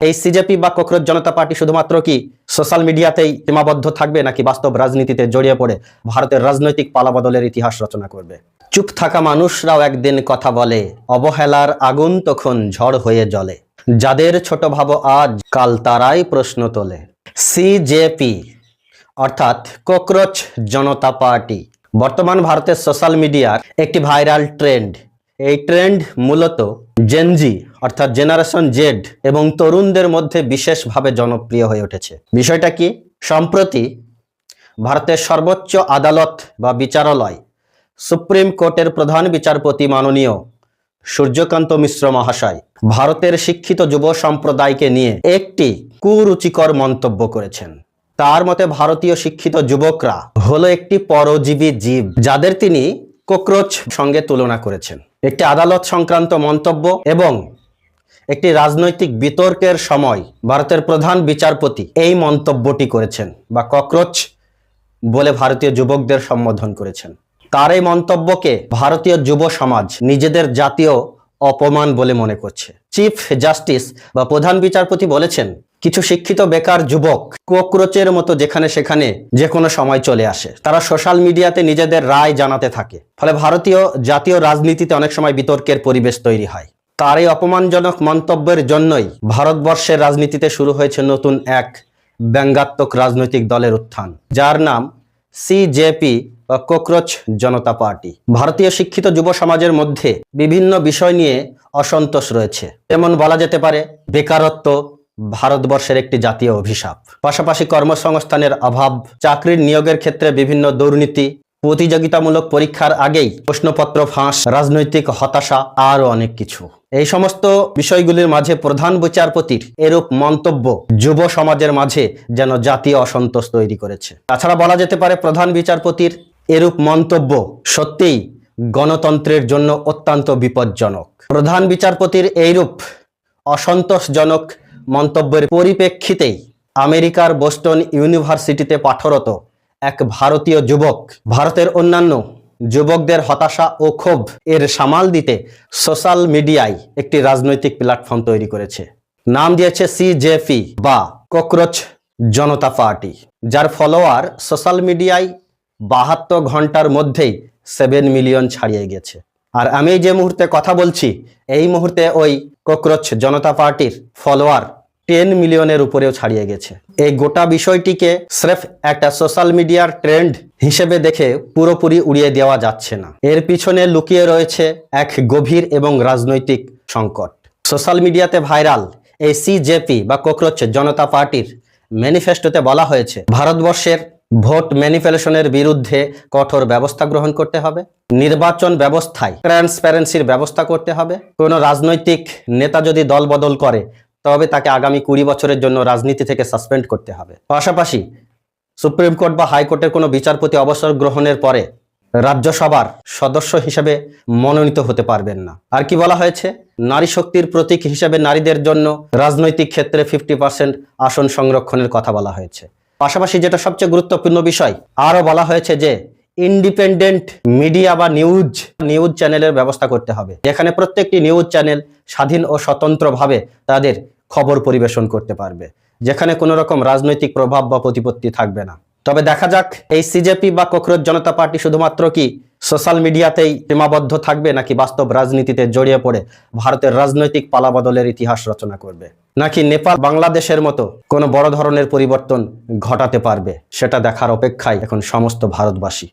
এই সিজেপি বা ককরোচ জনতা পার্টি শুধুমাত্র কি সোশ্যাল মিডিয়াতেই সীমাবদ্ধ থাকবে নাকি বাস্তব রাজনীতিতে জড়িয়ে পড়ে ভারতের রাজনৈতিক পালাবদলের ইতিহাস রচনা করবে? চুপ থাকা মানুষরাও একদিন কথা বলে, অবহেলার আগুন তখন ঝড় হয়ে জ্বলে। যাদের ছোট ভাবো আজ, কাল তারাই প্রশ্ন তোলে। সিজেপি অর্থাৎ ককরোচ জনতা পার্টি বর্তমান ভারতের সোশ্যাল মিডিয়ার একটি ভাইরাল ট্রেন্ড। এই ট্রেন্ড মূলত জেনজি অর্থাৎ জেনারেশন জেড এবং তরুণদের মধ্যে বিশেষভাবে জনপ্রিয় হয়ে উঠেছে। বিষয়টা কি? সম্প্রতি ভারতের সর্বোচ্চ আদালত বা বিচারালয় সুপ্রিম কোর্টের প্রধান বিচারপতি মাননীয় সূর্যকান্ত মিশ্র মহাশয় ভারতের শিক্ষিত যুব সম্প্রদায়কে নিয়ে একটি কুরুচিকর মন্তব্য করেছেন। তার মতে ভারতীয় শিক্ষিত যুবকরা হলো একটি পরজীবী জীব, যাদের তিনি ককরোচ সঙ্গে তুলনা করেছেন। একটি আদালত সংক্রান্ত মন্তব্য এবং একটি রাজনৈতিক বিতর্কের সময় ভারতের প্রধান বিচারপতি এই মন্তব্যটি করেছেন বা ককরোচ বলে ভারতীয় যুবকদের সম্বোধন করেছেন। তার এই মন্তব্যকে ভারতীয় যুব সমাজ নিজেদের জাতীয় অপমান বলে মনে করছে। চিফ জাস্টিস বা প্রধান বিচারপতি বলেছেন, কিছু শিক্ষিত বেকার যুবক ককরোচের মতো যেখানে সেখানে যে কোনো সময় চলে আসে। তারা সোশ্যাল মিডিয়াতে নিজেদের রায় জানাতে থাকে, ফলে ভারতীয় জাতীয় রাজনীতিতে অনেক সময় বিতর্কের পরিবেশ তৈরি হয়। তার এই অপমানজনক মন্তব্যের জন্যই ভারতবর্ষের রাজনীতিতে শুরু হয়েছে নতুন এক ব্যঙ্গাত্মক রাজনৈতিক দলের উত্থান, যার নাম সিজেপি বা ককরোচ জনতা পার্টি। ভারতীয় শিক্ষিত যুব সমাজের মধ্যে বিভিন্ন বিষয় নিয়ে অসন্তোষ রয়েছে। যেমন বলা যেতে পারে বেকারত্ব ভারতবর্ষের একটি জাতীয় অভিশাপ, পাশাপাশি কর্মসংস্থানের অভাব, চাকরির নিয়োগের ক্ষেত্রে বিভিন্ন দুর্নীতি, প্রতিযোগিতামূলক পরীক্ষার আগেই প্রশ্নপত্র ফাঁস, রাজনৈতিক হতাশা, আরও অনেক কিছু। এই সমস্ত বিষয়গুলির মাঝে প্রধান বিচারপতির এরূপ মন্তব্য যুব সমাজের মাঝে যেন জাতীয় অসন্তোষ তৈরি করেছে। তাছাড়া বলা যেতে পারে প্রধান বিচারপতির এরূপ মন্তব্য সত্যিই গণতন্ত্রের জন্য অত্যন্ত বিপজ্জনক। প্রধান বিচারপতির এইরূপ অসন্তোষজনক মন্তব্যের পরিপ্রেক্ষিতেই আমেরিকার বোস্টন ইউনিভার্সিটিতে পাঠরত এক ভারতীয় যুবক ভারতের অন্যান্য যুবকদের হতাশা ও ক্ষোভ এর সামাল দিতে সোশ্যাল মিডিয়ায় একটি রাজনৈতিক প্ল্যাটফর্ম তৈরি করেছে। নাম দিয়েছে সিজেপি বা ককরোচ জনতা পার্টি, যার ফলোয়ার সোশ্যাল মিডিয়ায় 72 ঘন্টার মধ্যেই 7 মিলিয়ন ছাড়িয়ে গেছে। আর আমি যে মুহূর্তে কথা বলছি এই মুহূর্তে ওই ককরোচ জনতা পার্টির ফলোয়ার 10 মিলিয়নের উপরেও ছাড়িয়ে গেছে। এই গোটা বিষয়টিকে স্রেফ একটা সোশ্যাল মিডিয়ার ট্রেন্ড হিসেবে দেখে পুরোপুরি উড়িয়ে দেওয়া যাচ্ছে না। এর পিছনে লুকিয়ে রয়েছে এক গভীর এবং রাজনৈতিক সংকট। সোশ্যাল মিডিয়াতে ভাইরাল এই সিজেপি বা ককরোচ জনতা পার্টির ম্যানিফেস্টোতে বলা হয়েছে ভারতবর্ষের ভোট ম্যানিপুলেশনের বিরুদ্ধে কঠোর ব্যবস্থা গ্রহণ করতে হবে, নির্বাচন ব্যবস্থায় ট্রান্সপারেন্সির ব্যবস্থা করতে হবে, কোনো রাজনৈতিক নেতা যদি দল বদল করে তবে তাকে আগামী 20 বছরের জন্য রাজনীতি থেকে সাসপেন্ড করতে হবে। পাশাপাশি সুপ্রিম কোর্ট বা হাইকোর্টের কোনো বিচারপতি অবসর গ্রহণের পরে রাজ্যসভার সদস্য হিসেবে মনোনীত হতে পারবেন না। আর কি বলা হয়েছে? নারী শক্তির প্রতীক হিসেবে নারীদের জন্য রাজনৈতিক ক্ষেত্রে 50% আসন সংরক্ষণের কথা বলা হয়েছে। পাশাপাশি যেটা সবচেয়ে গুরুত্বপূর্ণ বিষয়, আরও বলা হয়েছে যে ইন্ডিপেন্ডেন্ট মিডিয়া বা নিউজ চ্যানেলের ব্যবস্থা করতে হবে, যেখানে প্রত্যেকটি নিউজ চ্যানেল স্বাধীন ও স্বতন্ত্রভাবে তাদের খবর পরিবেশন করতে পারবে, যেখানে কোনো রকম রাজনৈতিক প্রভাব বা প্রতিপত্তি থাকবে না। তবে দেখা যাক এই সিজেপি বা ককরোচ জনতা পার্টি শুধুমাত্র কি সোশ্যাল মিডিয়াতেই সীমাবদ্ধ থাকবে নাকি বাস্তব রাজনীতিতে জড়িয়ে পড়ে ভারতের রাজনৈতিক পালাবদলের ইতিহাস রচনা করবে, নাকি নেপাল বাংলাদেশের মতো কোনো বড় ধরনের পরিবর্তন ঘটাতে পারবে, সেটা দেখার অপেক্ষায় এখন সমস্ত ভারতবাসী।